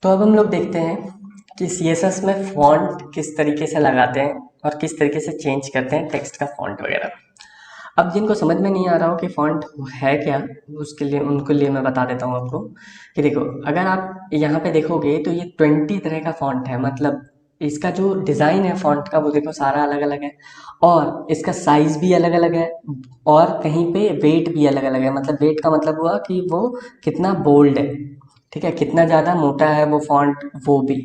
तो अब हम लोग देखते हैं कि CSS में फॉन्ट किस तरीके से लगाते हैं और किस तरीके से चेंज करते हैं टेक्स्ट का फॉन्ट वगैरह। अब जिनको समझ में नहीं आ रहा हो कि फॉन्ट है क्या, उसके लिए उनके लिए मैं बता देता हूँ आपको कि देखो, अगर आप यहाँ पे देखोगे तो ये 20 तरह का फॉन्ट है। मतलब इसका जो डिज़ाइन है फॉन्ट का वो देखो सारा अलग अलग है, और इसका साइज भी अलग अलग है, और कहीं पे वेट भी अलग अलग है। मतलब वेट का मतलब हुआ कि वो कितना बोल्ड है, ठीक है, कितना ज़्यादा मोटा है वो फॉन्ट, वो भी।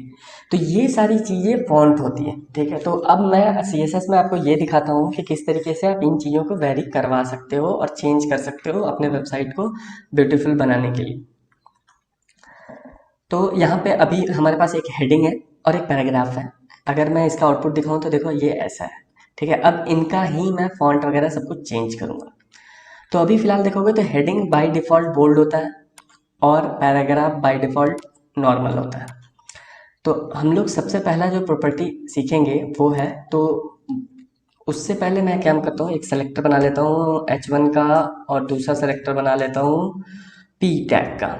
तो ये सारी चीज़ें फॉन्ट होती है, ठीक है। तो अब मैं CSS में आपको ये दिखाता हूँ कि किस तरीके से आप इन चीज़ों को वेरी करवा सकते हो और चेंज कर सकते हो अपने वेबसाइट को ब्यूटीफुल बनाने के लिए। तो यहाँ पे अभी हमारे पास एक हेडिंग है और एक पैराग्राफ है। अगर मैं इसका आउटपुट दिखाऊँ तो देखो ये ऐसा है, ठीक है। अब इनका ही मैं फॉन्ट वगैरह सब कुछ चेंज करूँगा। तो अभी फ़िलहाल देखोगे तो हेडिंग बाय डिफ़ॉल्ट बोल्ड होता है और पैराग्राफ बाय डिफ़ॉल्ट नॉर्मल होता है। तो हम लोग सबसे पहला जो प्रॉपर्टी सीखेंगे वो है, तो उससे पहले मैं क्या करता हूँ, एक सेलेक्टर बना लेता हूँ H1 का, और दूसरा सेलेक्टर बना लेता हूँ P टैग का।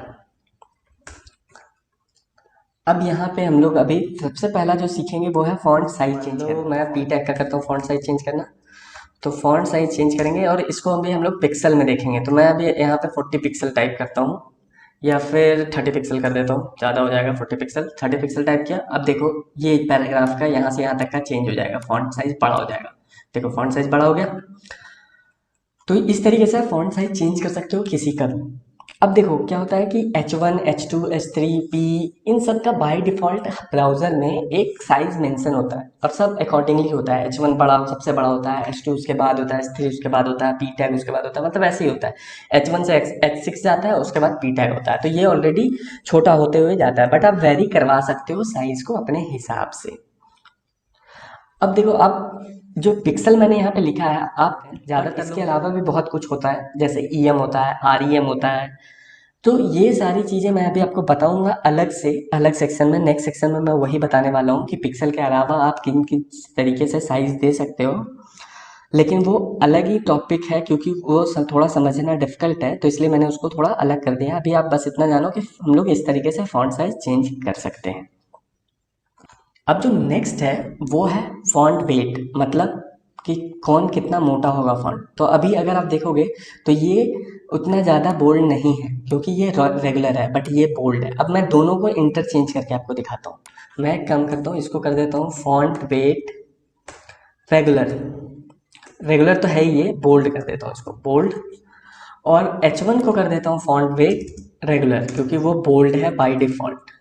अब यहाँ पे हम लोग अभी सबसे पहला जो सीखेंगे वो है फॉन्ट साइज चेंज करना। मैं P टैग का करता हूँ फॉन्ट साइज चेंज करना। तो फॉन्ट साइज चेंज करेंगे और इसको अभी हम लोग पिक्सल में देखेंगे। तो मैं अभी यहाँ पे 40 पिक्सल टाइप करता हूँ, या फिर 30 पिक्सल कर देता हूँ, ज़्यादा हो जाएगा। 40 पिक्सल, 30 पिक्सल टाइप किया। अब देखो ये एक पैराग्राफ का यहाँ से यहाँ तक का चेंज हो जाएगा, फॉन्ट साइज बड़ा हो जाएगा। देखो फॉन्ट साइज बड़ा हो गया। तो इस तरीके से आप फॉन्ट साइज चेंज कर सकते हो किसी का भी। अब देखो क्या होता है कि H1, H2, H3, P, इन सब का बाय डिफ़ॉल्ट ब्राउज़र में एक साइज़ मेंशन होता है, और सब अकॉर्डिंगली होता है। H1 बड़ा सबसे बड़ा होता है, H2 उसके बाद होता है, H3 उसके बाद होता है, P टैग उसके बाद होता है। मतलब ऐसे ही होता है, H1 से H6 जाता है, उसके बाद P टैग होता है। तो ये ऑलरेडी छोटा होते हुए जाता है, बट आप वेरी करवा सकते हो साइज़ को अपने हिसाब से। अब देखो, आप जो पिक्सल मैंने यहाँ पे लिखा है, आप ज़्यादातर इसके अलावा भी बहुत कुछ होता है, जैसे EM होता है, REM होता है। तो ये सारी चीज़ें मैं अभी आपको बताऊंगा अलग से, अलग सेक्शन में। नेक्स्ट सेक्शन में मैं वही बताने वाला हूँ कि पिक्सल के अलावा आप किन किन तरीके से साइज दे सकते हो। लेकिन वो अलग ही टॉपिक है, क्योंकि वो थोड़ा समझना डिफिकल्ट है, तो इसलिए मैंने उसको थोड़ा अलग कर दिया। अभी आप बस इतना जानो कि हम लोग इस तरीके से फॉन्ट साइज चेंज कर सकते हैं। अब जो नेक्स्ट है वो है फॉन्ट वेट, मतलब कि कौन कितना मोटा होगा फॉन्ट। तो अभी अगर आप देखोगे तो ये उतना ज़्यादा बोल्ड नहीं है, क्योंकि ये रेगुलर है, बट ये बोल्ड है। अब मैं दोनों को इंटरचेंज करके आपको दिखाता हूँ। मैं एक काम करता हूँ, इसको कर देता हूँ फॉन्ट वेट रेगुलर। रेगुलर तो है ही, ये बोल्ड कर देता हूँ इसको बोल्ड। और H1 को कर देता हूँ फॉन्ट वेट रेगुलर, क्योंकि वो बोल्ड है बाय डिफ़ॉल्ट।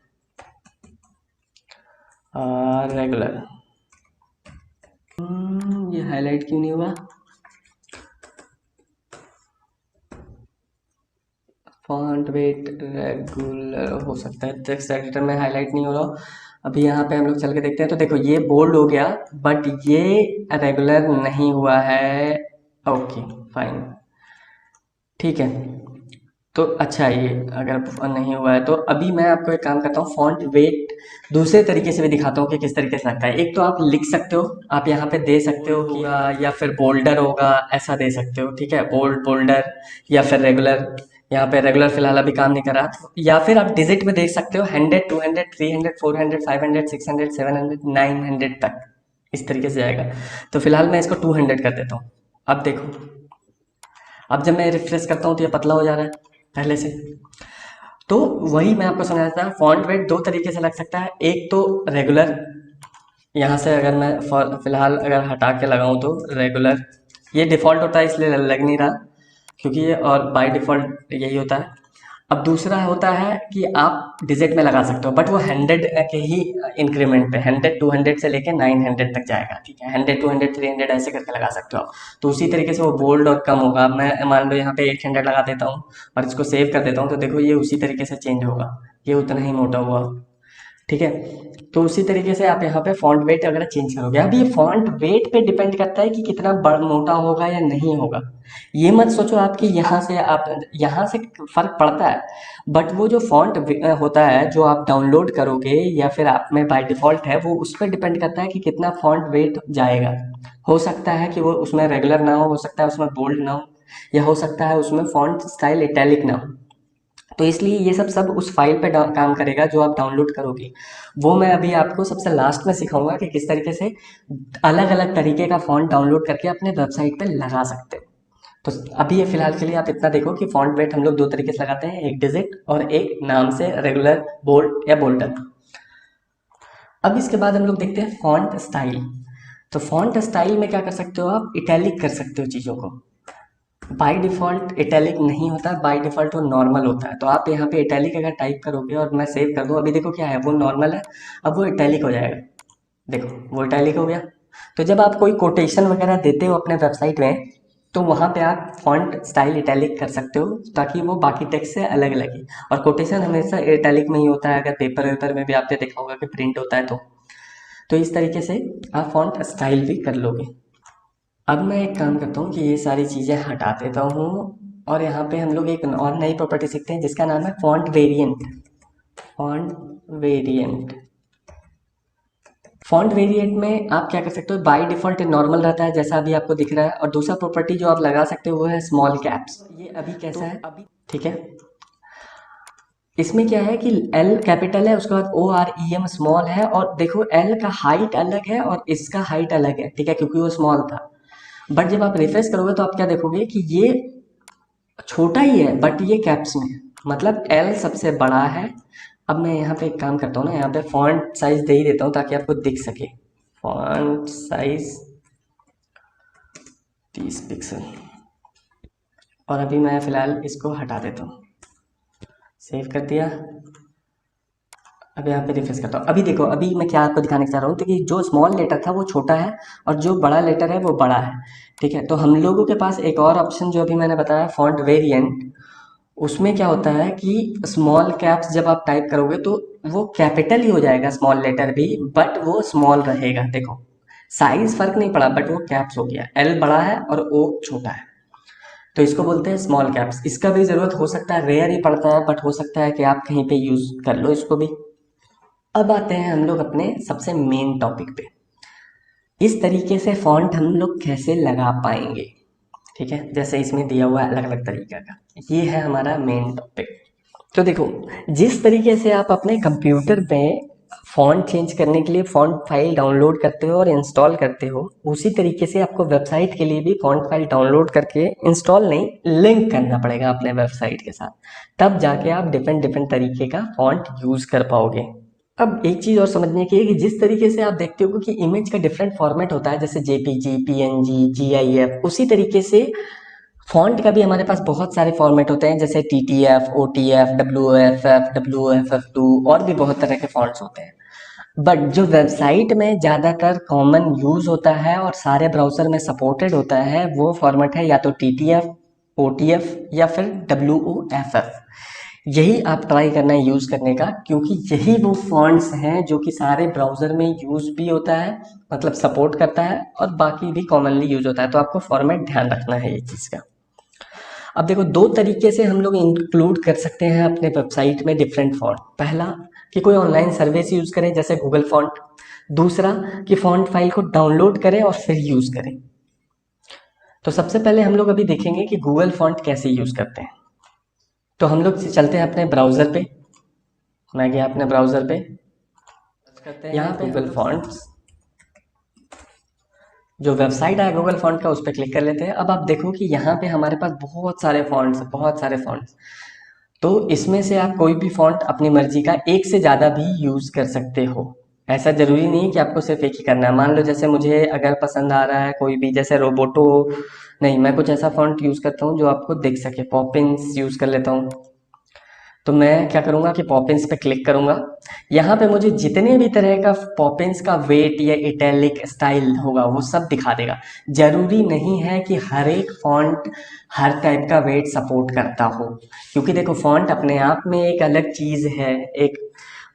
रेगुलर। ये हाईलाइट क्यों नहीं हुआ? फॉन्ट वेट रेगुलर हो सकता है, टेक्स्ट एडिटर में हाईलाइट नहीं हो रहा। अभी यहाँ पे हम लोग चल के देखते हैं। तो देखो ये बोल्ड हो गया, बट ये रेगुलर नहीं हुआ है। ओके, फाइन, ठीक है। तो अच्छा है ये, अगर नहीं हुआ है तो अभी मैं आपको एक काम करता हूँ, फॉन्ट वेट दूसरे तरीके से भी दिखाता हूँ कि किस तरीके से लगता है। एक तो आप लिख सकते हो, आप यहाँ पे दे सकते हो कि या फिर बोल्डर होगा, ऐसा दे सकते हो, ठीक है, बोल्ड बोल्डर, या फिर रेगुलर। यहाँ पे रेगुलर फिलहाल अभी काम नहीं कर रहा। या फिर आप डिजिट में देख सकते हो, 100, 200, 300, 400, 500, 600, 700, 900 तक, इस तरीके से जाएगा। तो फिलहाल मैं इसको 200 कर देता हूँ। अब देखो, अब जब मैं रिफ्रेश करता हूँ तो ये पतला हो जा रहा है पहले से। तो वही मैं आपको समझाता था, फॉन्ट वेट दो तरीके से लग सकता है। एक तो रेगुलर, यहाँ से अगर मैं फिलहाल अगर हटा के लगाऊं तो रेगुलर, ये डिफ़ॉल्ट होता है इसलिए लग नहीं रहा, क्योंकि ये और बाय डिफ़ॉल्ट यही होता है। अब दूसरा होता है कि आप डिजिट में लगा सकते हो, बट वो 100 के ही इंक्रीमेंट पे, 100, 200 से लेके 900 तक जाएगा, ठीक है। 100, 200, 300 ऐसे करके लगा सकते हो आप। तो उसी तरीके से वो बोल्ड और कम होगा। मैं मान लो यहाँ पे 800 लगा देता हूँ और इसको सेव कर देता हूँ, तो देखो ये उसी तरीके से चेंज होगा, ये उतना ही मोटा हुआ, ठीक है। तो उसी तरीके से आप यहाँ पे फॉन्ट वेट वगैरह चेंज करोगे। अब ये फॉन्ट वेट पे डिपेंड करता है कि कितना बड़ा मोटा होगा या नहीं होगा। ये मत सोचो आपकी यहाँ से, आप यहाँ से फर्क पड़ता है, बट वो जो फॉन्ट होता है जो आप डाउनलोड करोगे या फिर आप में बाय डिफ़ॉल्ट है, वो उस पर डिपेंड करता है कि कितना फॉन्ट वेट जाएगा। हो सकता है कि वो उसमें रेगुलर ना हो सकता है उसमें बोल्ड ना हो, या हो सकता है उसमें फॉन्ट स्टाइल इटैलिक ना हो। तो इसलिए ये सब सब उस फाइल पे काम करेगा जो आप डाउनलोड करोगे। वो मैं अभी आपको सबसे लास्ट में सिखाऊंगा कि किस तरीके से अलग अलग तरीके का फॉन्ट डाउनलोड करके अपने वेबसाइट पे लगा सकते हो। तो अभी ये फिलहाल के लिए आप इतना देखो कि फॉन्ट वेट हम लोग दो तरीके से लगाते हैं, एक डिजिट और एक नाम से रेगुलर बोल्ड या बोल्डर। अब इसके बाद हम लोग देखते हैं फॉन्ट स्टाइल। तो फॉन्ट स्टाइल में क्या कर सकते हो, आप इटैलिक कर सकते हो चीज़ों को। बाय डिफ़ॉल्ट इटैलिक नहीं होता, बाय डिफ़ॉल्ट वो नॉर्मल होता है। तो आप यहाँ पे इटैलिक अगर टाइप करोगे और मैं सेव कर दूँ, अभी देखो क्या है, वो नॉर्मल है, अब वो इटैलिक हो जाएगा। देखो वो इटैलिक हो गया। तो जब आप कोई कोटेशन वगैरह देते हो अपने वेबसाइट में, तो वहाँ पे आप फॉन्ट स्टाइल इटैलिक कर सकते हो ताकि वो बाकी टेक्स्ट से अलग लगे। और कोटेशन हमेशा इटैलिक में ही होता है, अगर पेपर वेपर में भी आपने देखा होगा कि प्रिंट होता है तो इस तरीके से आप फॉन्ट स्टाइल भी कर लोगे। अब मैं एक काम करता हूँ कि ये सारी चीज़ें हटा देता हूँ और यहाँ पे हम लोग एक और नई प्रॉपर्टी सीखते हैं जिसका नाम है font variant. Font variant, font variant में आप क्या कर सकते हो, बाय डिफ़ॉल्ट नॉर्मल रहता है जैसा अभी आपको दिख रहा है, और दूसरा प्रॉपर्टी जो आप लगा सकते हो वो है स्मॉल कैप्स। ये अभी कैसा है, अभी ठीक है। इसमें क्या है कि L कैपिटल है, उसके बाद OREM स्मॉल है, और देखो L का हाइट अलग है और इसका हाइट अलग है, ठीक है, क्योंकि वो स्मॉल था। बट जब आप रिफ्रेश करोगे तो आप क्या देखोगे कि ये छोटा ही है बट ये कैप्स में है, मतलब L सबसे बड़ा है। अब मैं यहाँ पे एक काम करता हूँ ना, यहाँ पे फॉन्ट साइज दे ही देता हूँ ताकि आपको दिख सके। फॉन्ट साइज 30 पिक्सल, और अभी मैं फ़िलहाल इसको हटा देता हूँ। सेव कर दिया। अब यहाँ पे रिफ्रेश करता हूँ। अभी देखो, अभी मैं क्या आपको दिखाने चाह रहा हूँ, तो कि जो स्मॉल लेटर था वो छोटा है और जो बड़ा लेटर है वो बड़ा है, ठीक है। तो हम लोगों के पास एक और ऑप्शन जो अभी मैंने बताया फॉन्ट वेरिएंट, उसमें क्या होता है कि स्मॉल कैप्स जब आप टाइप करोगे तो वो कैपिटल ही हो जाएगा, स्मॉल लेटर भी, बट वो स्मॉल रहेगा। देखो साइज फर्क नहीं पड़ा बट वो कैप्स हो गया, एल बड़ा है और ओ छोटा है, तो इसको बोलते हैं स्मॉल कैप्स। इसका भी ज़रूरत हो सकता है, रेयर ही पड़ता है, बट हो सकता है कि आप कहीं पे यूज़ कर लो इसको भी। अब आते हैं हम लोग अपने सबसे मेन टॉपिक पे, इस तरीके से फॉन्ट हम लोग कैसे लगा पाएंगे, ठीक है। जैसे इसमें दिया हुआ है अलग अलग तरीका का, ये है हमारा मेन टॉपिक। तो देखो, जिस तरीके से आप अपने कंप्यूटर पे फ़ॉन्ट चेंज करने के लिए फ़ॉन्ट फाइल डाउनलोड करते हो और इंस्टॉल करते हो, उसी तरीके से आपको वेबसाइट के लिए भी फ़ॉन्ट फाइल डाउनलोड करके इंस्टॉल नहीं, लिंक करना पड़ेगा अपने वेबसाइट के साथ, तब जाके आप डिफरेंट डिफरेंट तरीके का फ़ॉन्ट यूज़ कर पाओगे। अब एक चीज़ और समझने की है कि जिस तरीके से आप देखते हो कि इमेज का डिफरेंट फॉर्मेट होता है, जैसे जेपीजी, पीएनजी, जीआईएफ, उसी तरीके से फॉन्ट का भी हमारे पास बहुत सारे फॉर्मेट होते हैं, जैसे टीटीएफ, ओटीएफ, डब्ल्यूएफएफ, डब्ल्यूएफएफ2, और भी बहुत तरह के फॉन्ट्स होते हैं। बट जो वेबसाइट में ज़्यादातर कॉमन यूज़ होता है और सारे ब्राउज़र में सपोर्टेड होता है, वो फॉर्मेट है या तो टीटीएफ, ओटीएफ या फिर डब्ल्यूओएफएफ। यही आप ट्राई करना है यूज़ करने का, क्योंकि यही वो फॉन्ट्स हैं जो कि सारे ब्राउज़र में यूज़ भी होता है, मतलब सपोर्ट करता है, और बाकी भी कॉमनली यूज़ होता है। तो आपको फॉर्मेट ध्यान रखना है ये चीज़ का। अब देखो, दो तरीके से हम लोग इंक्लूड कर सकते हैं अपने वेबसाइट में डिफरेंट फॉन्ट। पहला कि कोई ऑनलाइन सर्विस यूज़ करें जैसे गूगल फॉन्ट, दूसरा कि फॉन्ट फाइल को डाउनलोड करें और फिर यूज़ करें। तो सबसे पहले हम लोग अभी देखेंगे कि गूगल फॉन्ट कैसे यूज़ करते हैं। तो हम लोग चलते हैं अपने ब्राउज़र पे, मैं गया अपने ब्राउज़र पे, यहाँ पे गूगल फॉन्ट्स, जो वेबसाइट है गूगल फॉन्ट का, उस पर क्लिक कर लेते हैं। अब आप देखो कि यहाँ पे हमारे पास बहुत सारे फॉन्ट्स, बहुत सारे फॉन्ट्स। तो इसमें से आप कोई भी फॉन्ट अपनी मर्जी का एक से ज़्यादा भी यूज़ कर सकते हो, ऐसा ज़रूरी नहीं है कि आपको सिर्फ एक ही करना है। मान लो जैसे मुझे अगर पसंद आ रहा है कोई भी, जैसे रोबोटो, नहीं, मैं कुछ ऐसा फॉन्ट यूज़ करता हूँ जो आपको दिख सके, पॉपिंस यूज़ कर लेता हूँ। तो मैं क्या करूँगा कि पॉपिंस पे क्लिक करूँगा, यहाँ पे मुझे जितने भी तरह का पॉपिंस का वेट या इटैलिक स्टाइल होगा वो सब दिखा देगा। ज़रूरी नहीं है कि हर एक फॉन्ट हर टाइप का वेट सपोर्ट करता हो, क्योंकि देखो फॉन्ट अपने आप में एक अलग चीज़ है, एक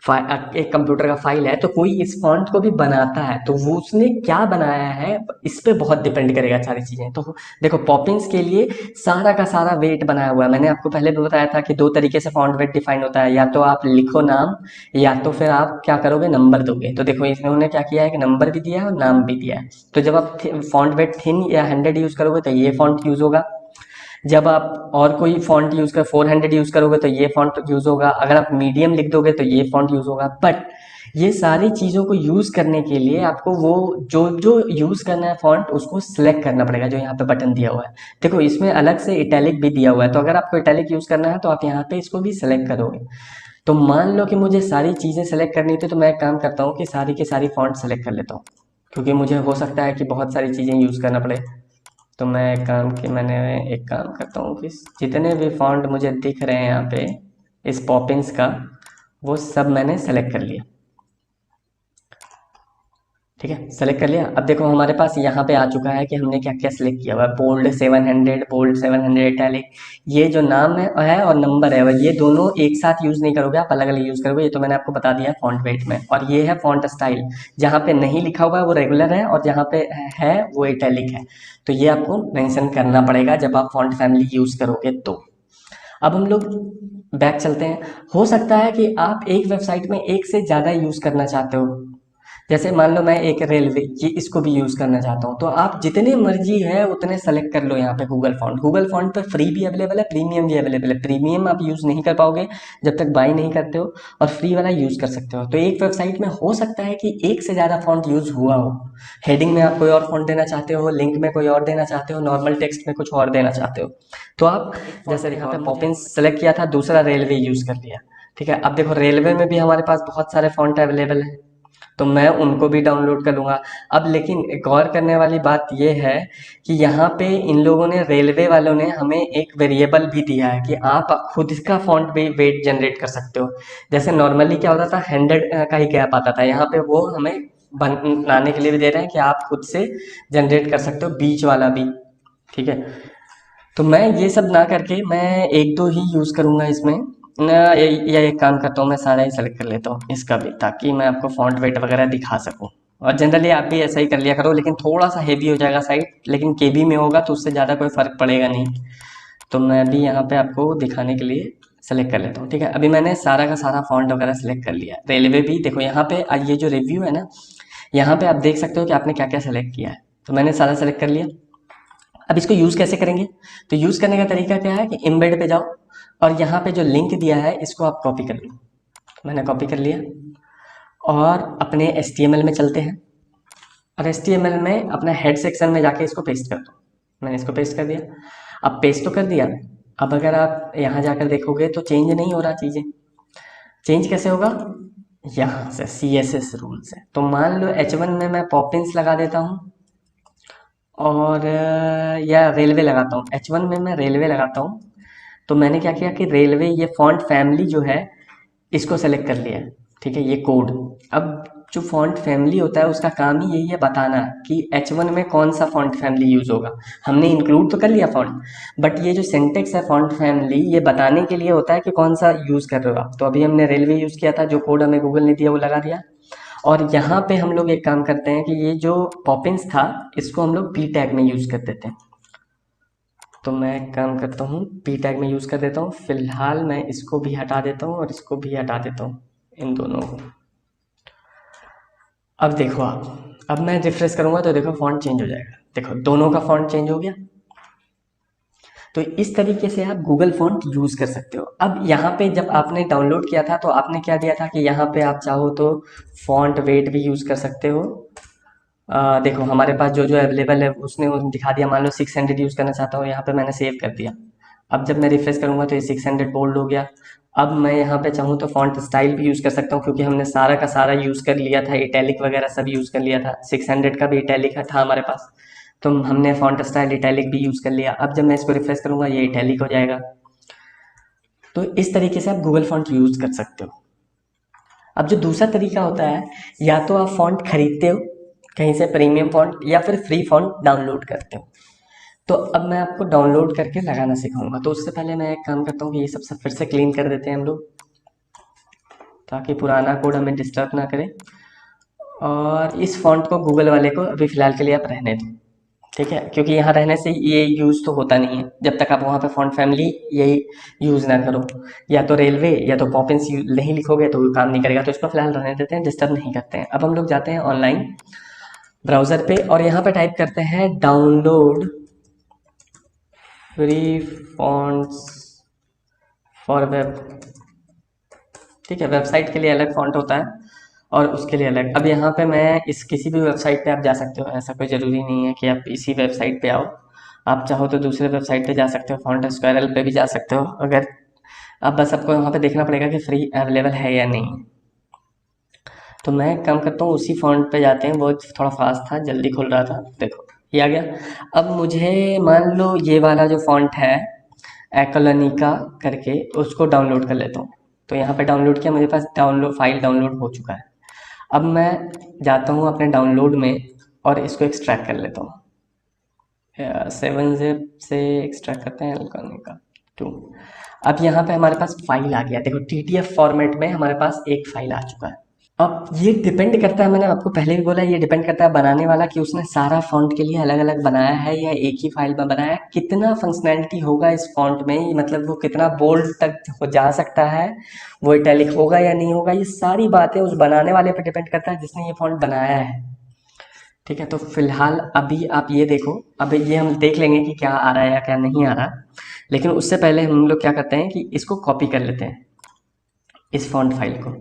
कंप्यूटर का फाइल है, तो कोई इस फॉन्ट को भी बनाता है तो वो उसने क्या बनाया है इस पे बहुत डिपेंड करेगा सारी चीज़ें। तो देखो पॉपिंस के लिए सारा का सारा वेट बनाया हुआ है। मैंने आपको पहले भी बताया था कि दो तरीके से फॉन्ट वेट डिफाइन होता है, या तो आप लिखो नाम, या तो फिर आप क्या करोगे, नंबर दोगे। तो देखो इन्होंने क्या किया है कि नंबर भी दिया है और नाम भी दिया है। तो जब आप फॉन्ट वेट थिन या 100 यूज़ करोगे तो ये फॉन्ट यूज़ होगा, जब आप और कोई फॉन्ट यूज़ कर 400 यूज़ करोगे तो ये फॉन्ट यूज़ होगा, अगर आप मीडियम लिख दोगे तो ये फॉन्ट यूज़ होगा। बट ये सारी चीज़ों को यूज़ करने के लिए आपको वो जो जो यूज़ करना है फॉन्ट उसको सिलेक्ट करना पड़ेगा, जो यहाँ पे बटन दिया हुआ है। देखो इसमें अलग से इटैलिक भी दिया हुआ है, तो अगर आपको इटैलिक यूज़ करना है तो आप यहाँ पे इसको भी सिलेक्ट करोगे। तो मान लो कि मुझे सारी चीज़ें सेलेक्ट करनी थी, तो मैं एक काम करता हूँ कि सारी की सारी फॉन्ट सेलेक्ट कर लेता हूँ, क्योंकि मुझे हो सकता है कि बहुत सारी चीज़ें यूज़ करना पड़े। तो मैंने एक काम करता हूँ कि जितने भी फॉन्ट मुझे दिख रहे हैं यहाँ पे इस पॉपिंस का, वो सब मैंने सेलेक्ट कर लिया। ठीक है, सेलेक्ट कर लिया। अब देखो हमारे पास यहाँ पे आ चुका है कि हमने क्या क्या सेलेक्ट किया हुआ है। बोल्ड 700, बोल्ड 700 इटैलिक, ये जो नाम है और नंबर है ये दोनों एक साथ यूज़ नहीं करोगे, आप अलग अलग यूज़ करोगे। ये तो मैंने आपको बता दिया फॉन्ट वेट में। और ये है फॉन्ट स्टाइल, जहाँ पे नहीं लिखा हुआ है वो रेगुलर है और जहाँ पे है वो इटैलिक है। तो ये आपको मेंशन करना पड़ेगा जब आप फॉन्ट फैमिली यूज़ करोगे। तो अब हम लोग बैक चलते हैं। हो सकता है कि आप एक वेबसाइट में एक से ज़्यादा यूज़ करना चाहते हो। जैसे मान लो मैं एक रेलवे ये इसको भी यूज़ करना चाहता हूँ, तो आप जितने मर्जी है उतने सेलेक्ट कर लो यहाँ पे गूगल फॉन्ट। गूगल फॉन्ट पे फ्री भी अवेलेबल है, प्रीमियम भी अवेलेबल है। प्रीमियम आप यूज़ नहीं कर पाओगे जब तक बाई नहीं करते हो, और फ्री वाला यूज़ कर सकते हो। तो एक वेबसाइट में हो सकता है कि एक से ज़्यादा फॉन्ट यूज़ हुआ हो। हेडिंग में आप कोई और फॉन्ट देना चाहते हो, लिंक में कोई और देना चाहते हो, नॉर्मल टेक्स्ट में कुछ और देना चाहते हो। तो आप जैसे यहाँ पे पॉपिंस सेलेक्ट किया था, दूसरा रेलवे यूज़ कर लिया। ठीक है, अब देखो रेलवे में भी हमारे पास बहुत सारे फॉन्ट अवेलेबल हैं, तो मैं उनको भी डाउनलोड कर लूँगा। अब लेकिन गौर करने वाली बात ये है कि यहाँ पे इन लोगों ने, रेलवे वालों ने हमें एक वेरिएबल भी दिया है कि आप खुद का फॉन्ट भी वेट जनरेट कर सकते हो। जैसे नॉर्मली क्या होता था, 100 का ही गैप आता था, यहाँ पे वो हमें बनाने के लिए भी दे रहे हैं कि आप खुद से जनरेट कर सकते हो, बीच वाला भी। ठीक है, तो मैं ये सब ना करके मैं एक दो ही यूज़ करूँगा इसमें ना। या एक काम करता हूँ, मैं सारा ही सेलेक्ट कर लेता हूँ इसका भी, ताकि मैं आपको फॉन्ट वेट वगैरह दिखा सकूँ। और जनरली आप भी ऐसा ही कर लिया करो, लेकिन थोड़ा सा हेवी हो जाएगा साइट, लेकिन केबी में होगा तो उससे ज़्यादा कोई फ़र्क पड़ेगा नहीं। तो मैं भी यहाँ पे आपको दिखाने के लिए सेलेक्ट कर लेता हूँ। ठीक है, अभी मैंने सारा का सारा फॉन्ट वगैरह सेलेक्ट कर लिया। रेलवे भी देखो यहाँ पे, ये जो रिव्यू है ना, यहाँ पे आप देख सकते हो कि आपने क्या क्या सेलेक्ट किया है। तो मैंने सारा सेलेक्ट कर लिया। अब इसको यूज़ कैसे करेंगे? तो यूज़ करने का तरीका क्या है कि एम्बेड पे जाओ और यहाँ पे जो लिंक दिया है इसको आप कॉपी कर लो। मैंने कॉपी कर लिया और अपने HTML में चलते हैं, और HTML में अपना हेड सेक्शन में जाके इसको पेस्ट कर दो। मैंने इसको पेस्ट कर दिया। अब पेस्ट तो कर दिया, अब अगर आप यहाँ जाकर देखोगे तो चेंज नहीं हो रहा चीज़ें। चेंज कैसे होगा? यहाँ से CSS रूल से। तो मान लो H1 में मैं पॉपिंस लगा देता हूँ, और या रेलवे लगाता हूँ। H1 में मैं रेलवे लगाता हूँ। तो मैंने क्या किया कि रेलवे ये फॉन्ट फैमिली जो है इसको सेलेक्ट कर लिया है। ठीक है, ये कोड। अब जो फॉन्ट फैमिली होता है उसका काम ही यही है बताना कि H1 में कौन सा फॉन्ट फैमिली यूज़ होगा। हमने इंक्लूड तो कर लिया फॉन्ट, बट ये जो सिंटेक्स है फॉन्ट फैमिली, ये बताने के लिए होता है कि कौन सा यूज़ कर रहे हो आप। तो अभी हमने रेलवे यूज़ किया था, जो कोड हमें गूगल ने दिया वो लगा दिया। और यहाँ पे हम लोग एक काम करते हैं कि ये जो पॉपिंस था इसको हम लोग पी टैग में यूज़ कर देते हैं। तो मैं एक काम करता हूँ, पी टैग में यूज़ कर देता हूँ। फिलहाल मैं इसको भी हटा देता हूँ और इसको भी हटा देता हूँ, इन दोनों को। अब देखो आप, अब मैं रिफ्रेश करूँगा तो देखो फॉन्ट चेंज हो जाएगा। देखो दोनों का फॉन्ट चेंज हो गया। तो इस तरीके से आप गूगल फॉन्ट यूज़ कर सकते हो। अब यहाँ पे जब आपने डाउनलोड किया था तो आपने क्या दिया था कि यहाँ पे आप चाहो तो फॉन्ट वेट भी यूज़ कर सकते हो। देखो हमारे पास जो जो अवेलेबल है उसने वो दिखा दिया। मान लो 600 यूज़ करना चाहता हूँ, यहाँ पे मैंने सेव कर दिया। अब जब मैं रिफ्रेश करूँगा तो ये 600 बोल्ड हो गया। अब मैं यहाँ पे चाहूँ तो फॉन्ट स्टाइल भी यूज़ कर सकता हूँ, क्योंकि हमने सारा का सारा यूज़ कर लिया था, इटैलिक वगैरह सब यूज़ कर लिया था। 600 का भी इटैलिक था हमारे पास, तो हमने फॉन्ट स्टाइल इटैलिक भी यूज़ कर लिया। अब जब मैं इसको रिफ्रेश करूँगा ये इटैलिक हो जाएगा। तो इस तरीके से आप गूगल फॉन्ट यूज़ कर सकते हो। अब जो दूसरा तरीका होता है, या तो आप फॉन्ट खरीदते हो कहीं से प्रीमियम फॉन्ट, या फिर फ्री फॉन्ट डाउनलोड करते हो। तो अब मैं आपको डाउनलोड करके लगाना सिखाऊंगा। तो उससे पहले मैं एक काम करता हूँ कि ये सब फिर से क्लीन कर देते हैं हम लोग, ताकि पुराना कोड हमें डिस्टर्ब ना करे। और इस फॉन्ट को गूगल वाले को अभी फ़िलहाल के लिए आप रहने दो। ठीक है, क्योंकि यहाँ रहने से ये यूज़ तो होता नहीं है जब तक आप वहाँ पे फॉन्ट फैमिली यही यूज़ ना करो। या तो रेलवे या तो पॉपिंस नहीं लिखोगे तो काम नहीं करेगा। तो इसको फिलहाल रहने देते हैं, डिस्टर्ब नहीं करते हैं। अब हम लोग जाते हैं ऑनलाइन ब्राउज़र पे और यहाँ पे टाइप करते हैं download free fonts for web, ठीक है, वेबसाइट के लिए अलग फॉन्ट होता है और उसके लिए अलग। अब यहाँ पे मैं इस किसी भी वेबसाइट पे आप जा सकते हो, ऐसा कोई ज़रूरी नहीं है कि आप इसी वेबसाइट पे आओ, आप चाहो तो दूसरे वेबसाइट पे जा सकते हो, फॉन्ट स्क्वायरल पे भी जा सकते हो। अगर अब बस आपको वहाँ पे देखना पड़ेगा कि फ्री अवेलेबल है या नहीं। तो मैं काम करता हूँ उसी फॉन्ट पे जाते हैं, वो थोड़ा फास्ट था, जल्दी खुल रहा था, देखो ये आ गया। अब मुझे मान लो ये वाला जो फॉन्ट है एक्वालिनिका करके, उसको डाउनलोड कर लेता हूँ। तो यहाँ पे डाउनलोड किया, मेरे पास डाउनलोड फाइल डाउनलोड हो चुका है। अब मैं जाता हूँ अपने डाउनलोड में और इसको एक्सट्रैक्ट कर लेता हूँ। 7zip से एक्सट्रैक्ट करते हैं एक्वालिनिका 2। अब यहाँ पे हमारे पास फाइल आ गया, देखो TTF फॉर्मेट में हमारे पास एक फाइल आ चुका है। अब ये डिपेंड करता है, मैंने आपको पहले भी बोला, ये डिपेंड करता है बनाने वाला कि उसने सारा फॉन्ट के लिए अलग अलग बनाया है या एक ही फाइल में बनाया है, कितना फंक्शनैलिटी होगा इस फॉन्ट में, मतलब वो कितना बोल्ड तक हो जा सकता है, वो इटैलिक होगा या नहीं होगा, ये सारी बातें उस बनाने वाले पर डिपेंड करता है जिसने ये फॉन्ट बनाया है। ठीक है, तो फिलहाल अभी आप ये देखो, अब ये हम देख लेंगे कि क्या आ रहा है या क्या नहीं आ रहा, लेकिन उससे पहले हम लोग क्या करते हैं कि इसको कॉपी कर लेते हैं, इस फॉन्ट फाइल को,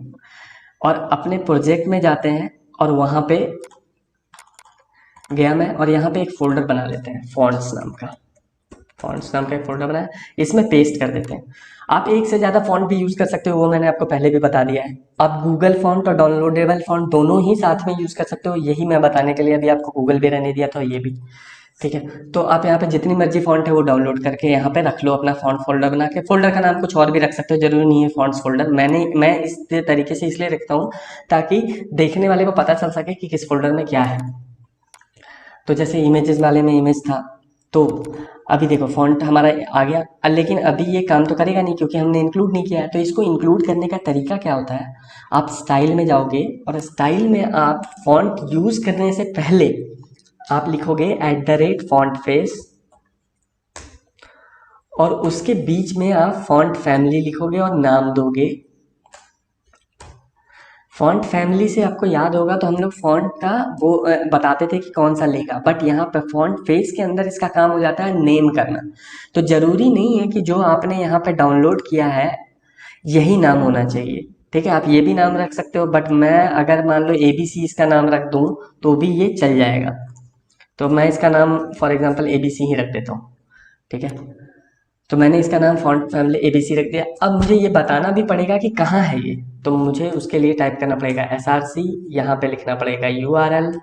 और अपने प्रोजेक्ट में जाते हैं और वहाँ पे गया मैं, और यहाँ पे एक फोल्डर बना लेते हैं फॉन्ट्स नाम का एक फोल्डर बनाया, इसमें पेस्ट कर देते हैं। आप एक से ज़्यादा फॉन्ट भी यूज़ कर सकते हो, वो मैंने आपको पहले भी बता दिया है। आप गूगल फॉन्ट और डाउनलोडेबल फॉन्ट दोनों ही साथ में यूज़ कर सकते हो, यही मैं बताने के लिए अभी आपको गूगल भी रहने दिया था, ये भी ठीक है। तो आप यहाँ पे जितनी मर्जी फॉन्ट है वो डाउनलोड करके यहाँ पे रख लो, अपना फॉन्ट फोल्डर बना के। फोल्डर का नाम कुछ और भी रख सकते हो, जरूरी नहीं है फॉन्ट्स फोल्डर। मैं इस तरीके से इसलिए रखता हूँ ताकि देखने वाले को पता चल सके कि किस फोल्डर में क्या है। तो जैसे इमेजेस वाले में इमेज था, तो अभी देखो फॉन्ट हमारा आ गया, लेकिन अभी ये काम तो करेगा नहीं क्योंकि हमने इंक्लूड नहीं किया है। तो इसको इंक्लूड करने का तरीका क्या होता है, आप स्टाइल में जाओगे और स्टाइल में आप फॉन्ट यूज़ करने से पहले आप लिखोगे @फॉन्ट फेस, और उसके बीच में आप फॉन्ट फैमिली लिखोगे और नाम दोगे। फॉन्ट फैमिली से आपको याद होगा तो हम लोग फॉन्ट का वो बताते थे कि कौन सा लेगा, बट यहाँ पे फॉन्ट फेस के अंदर इसका काम हो जाता है नेम करना। तो ज़रूरी नहीं है कि जो आपने यहाँ पे डाउनलोड किया है यही नाम होना चाहिए, ठीक है, आप ये भी नाम रख सकते हो, बट मैं अगर मान लो ABC इसका नाम रख दूँ तो भी ये चल जाएगा। तो मैं इसका नाम फॉर एग्जांपल ABC ही रख देता हूँ, ठीक है। तो मैंने इसका नाम फॉन्ट फैमिली ABC रख दिया। अब मुझे ये बताना भी पड़ेगा कि कहाँ है ये, तो मुझे उसके लिए टाइप करना पड़ेगा SRC, यहाँ पे लिखना पड़ेगा URL,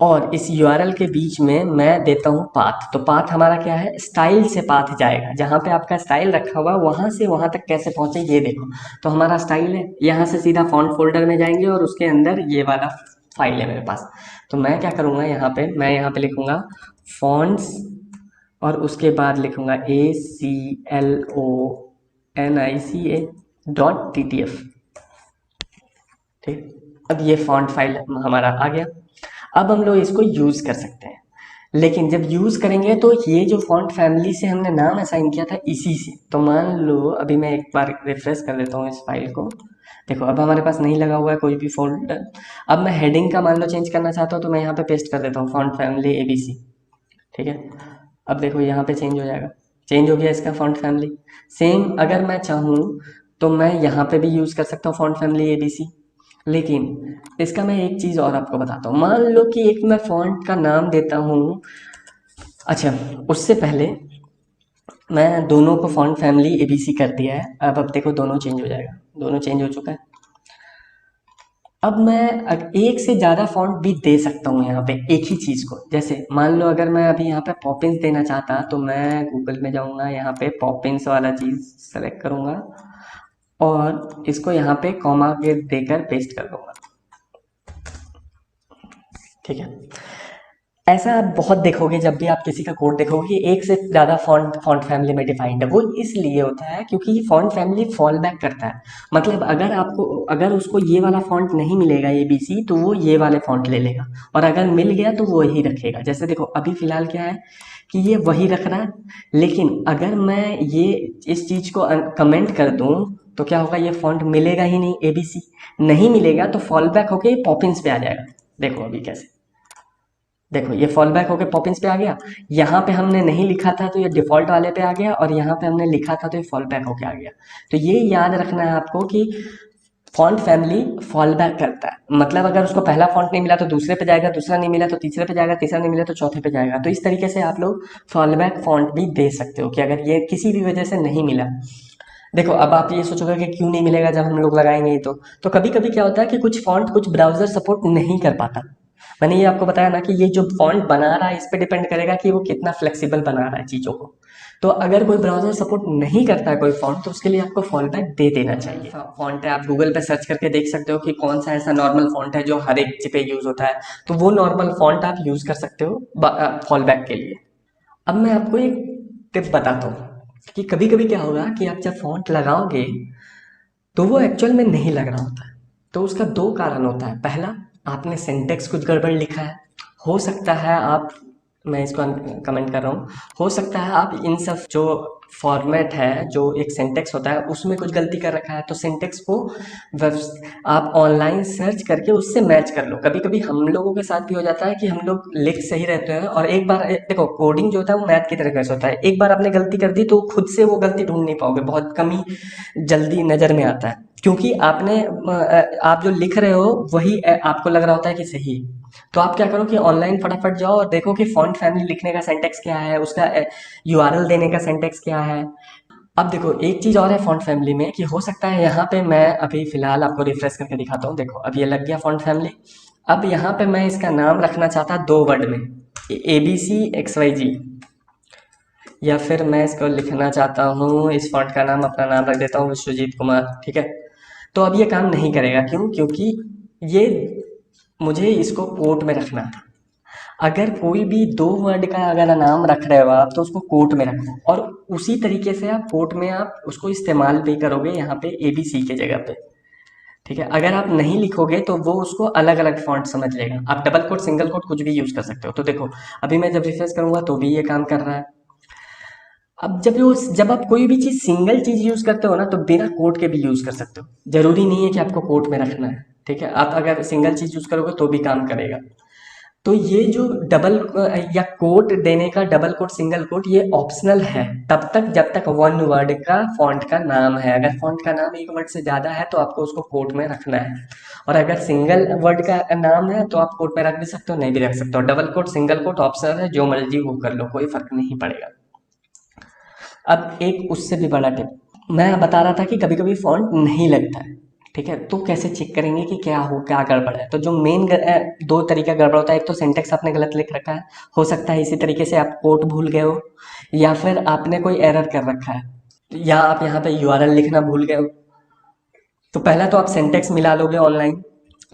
और इस URL के बीच में मैं देता हूँ पाथ। तो पाथ हमारा क्या है, स्टाइल से पाथ जाएगा, जहाँ पे आपका स्टाइल रखा हुआ वहाँ से वहाँ तक कैसे पहुँचे ये देखो। तो हमारा स्टाइल है, यहाँ से सीधा फॉन्ट फोल्डर में जाएंगे और उसके अंदर ये वाला फाइल है मेरे पास। तो मैं क्या करूँगा, यहाँ पे लिखूँगा फॉन्ट्स, और उसके बाद लिखूँगा ACLONICA.TTF, ठीक। अब ये फॉन्ट फाइल हमारा आ गया। अब हम लोग इसको यूज़ कर सकते हैं, लेकिन जब यूज़ करेंगे तो ये जो फॉन्ट फैमिली से हमने नाम असाइन किया था इसी से, तो मान लो अभी मैं एक बार रिफ्रेश कर देता हूँ इस फाइल को, देखो अब हमारे पास नहीं लगा हुआ है कोई भी फोल्डर। अब मैं हेडिंग का मान लो चेंज करना चाहता हूँ, तो मैं यहाँ पे पेस्ट कर देता हूँ फॉन्ट फैमिली ABC, ठीक है। अब देखो यहाँ पे चेंज हो जाएगा, चेंज हो गया इसका फॉन्ट फैमिली। सेम अगर मैं चाहूँ तो मैं यहाँ पे भी यूज़ कर सकता हूँ फॉन्ट फैमिली ABC, लेकिन इसका मैं एक चीज़ और आपको बताता हूँ। मान लो कि एक मैं फॉन्ट का नाम देता हूँ, अच्छा उससे पहले मैं दोनों को फॉन्ट फैमिली ABC कर दिया है। अब देखो दोनों चेंज हो जाएगा, दोनों चेंज हो चुका है। अब मैं एक से ज़्यादा फॉन्ट भी दे सकता हूँ यहाँ पे एक ही चीज़ को। जैसे मान लो अगर मैं अभी यहाँ पे पॉपिंस देना चाहता, तो मैं गूगल में जाऊँगा, यहाँ पे पॉपिंस वाला चीज़ सेलेक्ट करूँगा और इसको यहाँ पे कॉमा के देकर पेस्ट कर दूँगा, ठीक है। ऐसा आप बहुत देखोगे, जब भी आप किसी का कोड देखोगे कि एक से ज़्यादा फॉन्ट फैमिली में डिफाइंड है, वो इसलिए होता है क्योंकि ये फॉन्ट फैमिली फॉल बैक करता है। मतलब अगर उसको ये वाला फॉन्ट नहीं मिलेगा ABC, तो वो ये वाले फॉन्ट ले लेगा, और अगर मिल गया तो वो वही रखेगा। जैसे देखो अभी फ़िलहाल क्या है कि ये वही रख रहा है, लेकिन अगर मैं ये इस चीज़ को कमेंट कर दूँ तो क्या होगा, ये फॉन्ट मिलेगा ही नहीं, ABC नहीं मिलेगा, तो फॉल बैक होके ये पॉपिंस पे आ जाएगा। देखो अभी कैसे, देखो ये फॉल बैक होके पॉपिंस पे आ गया, यहाँ पे हमने नहीं लिखा था तो ये डिफ़ॉल्ट वाले पे आ गया, और यहाँ पे हमने लिखा था तो ये फॉल बैक होके आ गया। तो ये याद रखना है आपको कि फॉन्ट फैमिली फॉल बैक करता है, मतलब अगर उसको पहला फॉन्ट नहीं मिला तो दूसरे पे जाएगा, दूसरा नहीं मिला तो तीसरे पे जाएगा, तीसरा नहीं मिला तो चौथे पे जाएगा। तो इस तरीके से आप लोग फॉल बैक फॉन्ट भी दे सकते हो कि अगर ये किसी भी वजह से नहीं मिला। देखो अब आप ये सोचोगे कि क्यों नहीं मिलेगा जब हम लोग लगाएंगे ही तो कभी कभी क्या होता है कि कुछ फॉन्ट कुछ ब्राउज़र सपोर्ट नहीं कर पाता। मैंने ये आपको बताया ना कि ये जो फॉन्ट बना रहा है इस पे डिपेंड करेगा कि वो कितना फ्लेक्सिबल बना रहा है चीज़ों को। तो अगर कोई ब्राउज़र सपोर्ट नहीं करता है कोई फॉन्ट तो उसके लिए आपको फॉल बैक दे देना चाहिए। फॉन्ट है, आप गूगल पे सर्च करके देख सकते हो कि कौन सा ऐसा नॉर्मल फॉन्ट है जो हर एक पे यूज़ होता है, तो वो नॉर्मल फॉन्ट आप यूज़ कर सकते हो फॉल बैक के लिए। अब मैं आपको एक टिप बताता हूँ कि कभी कभी क्या होगा कि आप जब फॉन्ट लगाओगे तो वो एक्चुअल में नहीं लग रहा होता है। तो उसका दो कारण होता है। पहला, आपने सिंटेक्स कुछ गड़बड़ लिखा है, हो सकता है आप, मैं इसको कमेंट कर रहा हूँ, हो सकता है आप इन सब जो फॉर्मेट है जो एक सिंटेक्स होता है उसमें कुछ गलती कर रखा है। तो सिंटेक्स को वेब आप ऑनलाइन सर्च करके उससे मैच कर लो। कभी कभी हम लोगों के साथ भी हो जाता है कि हम लोग लिख सही रहते हैं और एक बार देखो कोडिंग जो होता है वो मैथ की तरह से होता है, एक बार आपने गलती कर दी तो खुद से वो गलती ढूंढ नहीं पाओगे, बहुत कम ही जल्दी नज़र में आता है, क्योंकि आपने आप जो लिख रहे हो वही आपको लग रहा होता है कि सही है। तो आप क्या करो कि ऑनलाइन फटाफट जाओ और देखो कि फॉन्ट फैमिली लिखने का सिंटेक्स क्या है, उसका यूआरएल देने का सिंटेक्स क्या है। अब देखो एक चीज़ और है फॉन्ट फैमिली में कि हो सकता है यहाँ पे मैं अभी फ़िलहाल आपको रिफ्रेश करके दिखाता हूँ। देखो अब ये लग गया फॉन्ट फैमिली। अब यहाँ पे मैं इसका नाम रखना चाहता दो वर्ड में, ABCXYG, या फिर मैं इसको लिखना चाहता हूँ, इस फॉन्ट का नाम अपना नाम रख देता हूँ विश्वजीत कुमार, ठीक है। तो अब ये काम नहीं करेगा, क्यों? क्योंकि ये मुझे इसको कोट में रखना था। अगर कोई भी दो वर्ड का अगर नाम रख रहे हो आप तो उसको कोट में रखो, और उसी तरीके से आप कोट में आप उसको इस्तेमाल भी करोगे यहाँ पे ABC के जगह पे, ठीक है। अगर आप नहीं लिखोगे तो वो उसको अलग अलग फॉन्ट समझ लेगा। आप डबल कोट सिंगल कोट कुछ भी यूज़ कर सकते हो। तो देखो अभी मैं जब रिफ्रेश करूँगा तो भी ये काम कर रहा है। अब जब आप कोई भी चीज़ सिंगल चीज़ यूज़ करते हो ना तो बिना कोट के भी यूज़ कर सकते हो, ज़रूरी नहीं है कि आपको कोट में रखना है, ठीक है। आप अगर सिंगल चीज़ यूज़ करोगे तो भी काम करेगा। तो ये जो डबल या कोट देने का, डबल कोट सिंगल कोट, ये ऑप्शनल है तब तक जब तक वन वर्ड का फॉन्ट का नाम है। अगर फॉन्ट का नाम एक वर्ड से ज़्यादा है तो आपको उसको कोट में रखना है, और अगर सिंगल वर्ड का नाम है तो आप कोट में रख भी सकते हो, नहीं भी रख सकते हो। Double quote single quote optional है, जो मर्जी वो कर लो, कोई फर्क नहीं पड़ेगा। अब एक उससे भी बड़ा टिप मैं बता रहा था कि कभी कभी फॉन्ट नहीं लगता है, ठीक है। तो कैसे चेक करेंगे कि क्या हो, क्या गड़बड़ है? तो जो मेन दो तरीका गड़बड़ होता है, एक तो सिंटेक्स आपने गलत लिख रखा है, हो सकता है इसी तरीके से आप कोट भूल गए हो, या फिर आपने कोई एरर कर रखा है, या आप यहाँ पे यूआरएल लिखना भूल गए हो। तो पहला तो आप सिंटेक्स मिला लोगे ऑनलाइन।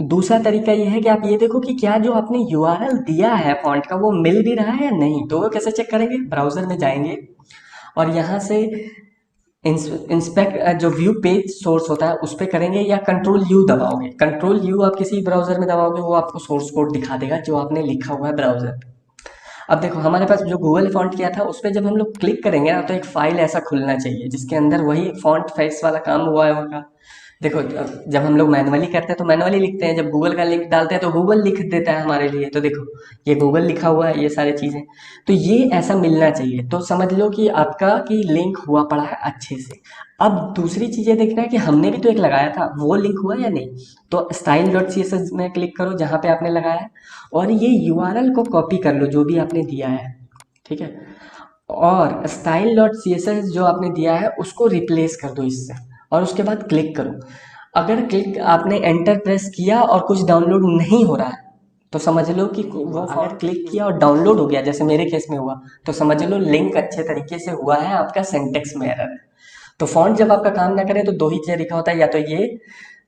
दूसरा तरीका ये है कि आप ये देखो कि क्या जो आपने यूआरएल दिया है फॉन्ट का वो मिल भी रहा है या नहीं। तो वो कैसे चेक करेंगे? ब्राउज़र में जाएंगे और यहाँ से इंस्पेक्ट जो व्यू पेज सोर्स होता है उस पर करेंगे, या कंट्रोल यू दबाओगे। कंट्रोल यू आप किसी ब्राउजर में दबाओगे वो आपको सोर्स कोड दिखा देगा जो आपने लिखा हुआ है ब्राउजर पे। अब देखो हमारे पास जो गूगल फॉन्ट किया था उस पर जब हम लोग क्लिक करेंगे ना तो एक फाइल ऐसा खुलना चाहिए जिसके अंदर वही फॉन्ट फेस वाला काम हुआ होगा। देखो जब हम लोग मैनुअली करते हैं तो मैनुअली लिखते हैं, जब गूगल का लिंक डालते हैं तो गूगल लिख देता है हमारे लिए। तो देखो ये गूगल लिखा हुआ है, ये सारी चीज़ें, तो ये ऐसा मिलना चाहिए। तो समझ लो कि आपका कि लिंक हुआ पड़ा है अच्छे से। अब दूसरी चीज़ें देखना है कि हमने भी तो एक लगाया था, वो लिंक हुआ या नहीं। तो style.css में क्लिक करो जहाँ पे आपने लगाया है, और ये यूआरएल को कॉपी कर लो जो भी आपने दिया है, ठीक है। और style.css जो आपने दिया है उसको रिप्लेस कर दो इससे, और उसके बाद क्लिक करो। अगर क्लिक आपने एंटर प्रेस किया और कुछ डाउनलोड नहीं हो रहा है तो समझ लो कि वो, अगर क्लिक किया और डाउनलोड हो गया जैसे मेरे केस में हुआ, तो समझ लो लिंक अच्छे तरीके से हुआ है, आपका सिंटेक्स में एरर है। तो फॉन्ट जब आपका काम ना करे तो दो ही चीज़ें लिखा होता है, या तो ये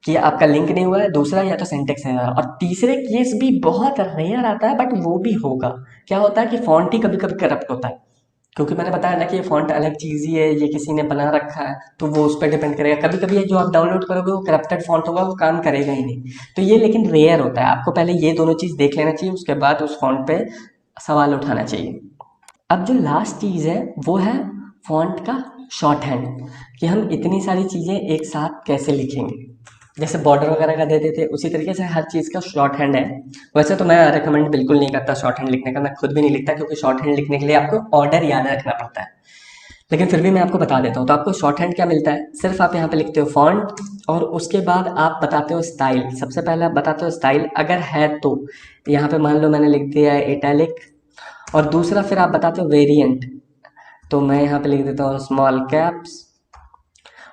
कि आपका लिंक नहीं हुआ है, दूसरा या तो सिंटेक्स है, और तीसरे केस भी बहुत रेयर आता है बट वो भी होगा। क्या होता है कि फॉन्ट ही कभी कभी करप्ट होता है, क्योंकि मैंने बताया ना कि ये फॉन्ट अलग चीज़ ही है, ये किसी ने बना रखा है, तो वो उस पर डिपेंड करेगा। कभी कभी ये जो आप डाउनलोड करोगे वो करप्टेड फॉन्ट होगा, वो काम करेगा ही नहीं। तो ये लेकिन रेयर होता है, आपको पहले ये दोनों चीज़ देख लेना चाहिए, उसके बाद उस फॉन्ट पे सवाल उठाना चाहिए। अब जो लास्ट चीज़ है वो है फॉन्ट का शॉर्ट हैंड, कि हम इतनी सारी चीज़ें एक साथ कैसे लिखेंगे। जैसे बॉर्डर वगैरह का देते थे उसी तरीके से हर चीज़ का शॉर्ट हैंड है। वैसे तो मैं रिकमेंड बिल्कुल नहीं करता शॉर्ट हैंड लिखने का, मैं खुद भी नहीं लिखता, क्योंकि शॉर्ट हैंड लिखने के लिए आपको ऑर्डर याद रखना पड़ता है। लेकिन फिर भी मैं आपको बता देता हूँ। तो आपको शॉर्ट हैंड क्या मिलता है, सिर्फ आप यहाँ पे लिखते हो फॉन्ट, और उसके बाद आप बताते हो स्टाइल। सबसे पहले आप बताते हो स्टाइल अगर है तो, यहाँ पे मान लो मैंने लिख दिया है इटैलिक। और दूसरा फिर आप बताते हो वेरिएंट, तो मैं यहाँ पे लिख देता हूँ स्मॉल कैप्स।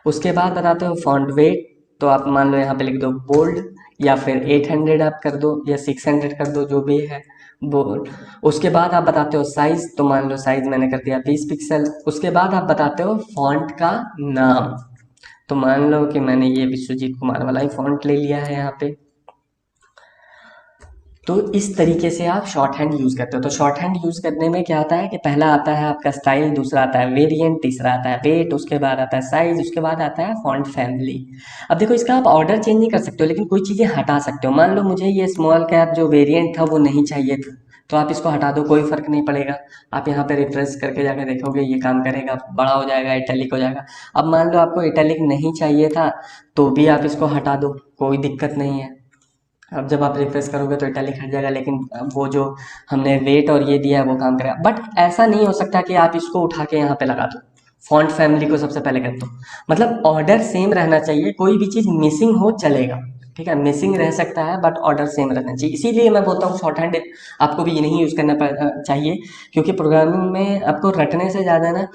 उसके बाद बताते हो फॉन्ट वेट, तो आप मान लो यहाँ पे लिख दो बोल्ड, या फिर 800 आप कर दो, या 600 कर दो, जो भी है बोल्ड। उसके बाद आप बताते हो साइज, तो मान लो साइज मैंने कर दिया 20 पिक्सल। उसके बाद आप बताते हो फॉन्ट का नाम, तो मान लो कि मैंने ये विश्वजीत कुमार वाला ही फॉन्ट ले लिया है यहाँ पे। तो इस तरीके से आप शॉर्ट हैंड यूज़ करते हो। तो शॉर्ट हैंड यूज़ करने में क्या आता है कि पहला आता है आपका स्टाइल, दूसरा आता है वेरिएंट, तीसरा आता है वेट, उसके बाद आता है साइज, उसके बाद आता है फॉन्ट फैमिली। अब देखो इसका आप ऑर्डर चेंज नहीं कर सकते हो, लेकिन कोई चीज़ें हटा सकते हो। मान लो मुझे ये स्मॉल कैप जो वेरिएंट था वो नहीं चाहिए था, तो आप इसको हटा दो, कोई फर्क नहीं पड़ेगा। आप यहाँ पे रिफ्रेश करके जाकर देखोगे ये काम करेगा, बड़ा हो जाएगा, इटैलिक हो जाएगा। अब मान लो आपको इटैलिक नहीं चाहिए था, तो भी आप इसको हटा दो, कोई दिक्कत नहीं है। अब जब आप रिफ्रेश करोगे तो इटैलिक हट जाएगा, लेकिन वो जो हमने वेट और ये दिया है वो काम करेगा। बट ऐसा नहीं हो सकता कि आप इसको उठा के यहाँ पे लगा दो, फॉन्ट फैमिली को सबसे पहले कर दो। मतलब ऑर्डर सेम रहना चाहिए, कोई भी चीज़ मिसिंग हो चलेगा, ठीक है, मिसिंग रह सकता है बट ऑर्डर सेम रहना चाहिए। इसीलिए मैं बोलता हूँ शॉर्ट हैंड आपको भी नहीं यूज़ करना चाहिए, क्योंकि प्रोग्रामिंग में आपको रटने से ज़्यादा ना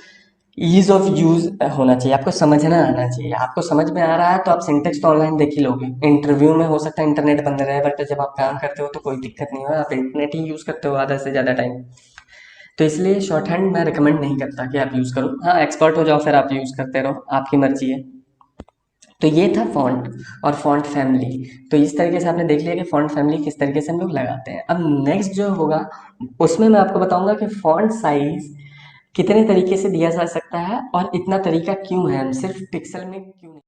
ईज ऑफ यूज होना चाहिए, आपको समझना आना चाहिए। आपको समझ में आ रहा है तो आप सिंटेक्स तो ऑनलाइन देख ही लोगे, इंटरव्यू में हो सकता है इंटरनेट बंद रहे, बट जब आप काम करते हो तो कोई दिक्कत नहीं हो, आप इंटरनेट ही यूज़ करते हो आधा से ज़्यादा टाइम। तो इसलिए शॉर्ट हैंड मैं रिकमेंड नहीं करता कि आप यूज़ करो। हाँ, एक्सपर्ट हो जाओ फिर आप यूज़ करते रहो, आपकी मर्जी है। तो ये था फॉन्ट और फॉन्ट फैमिली। तो इस तरीके से आपने देख लिया कि फॉन्ट फैमिली किस तरीके से हम लोग लगाते हैं। अब नेक्स्ट जो होगा उसमें मैं आपको बताऊंगा कि फॉन्ट साइज कितने तरीके से दिया जा सकता है, और इतना तरीका क्यों है, हम सिर्फ पिक्सल में क्यों नहीं।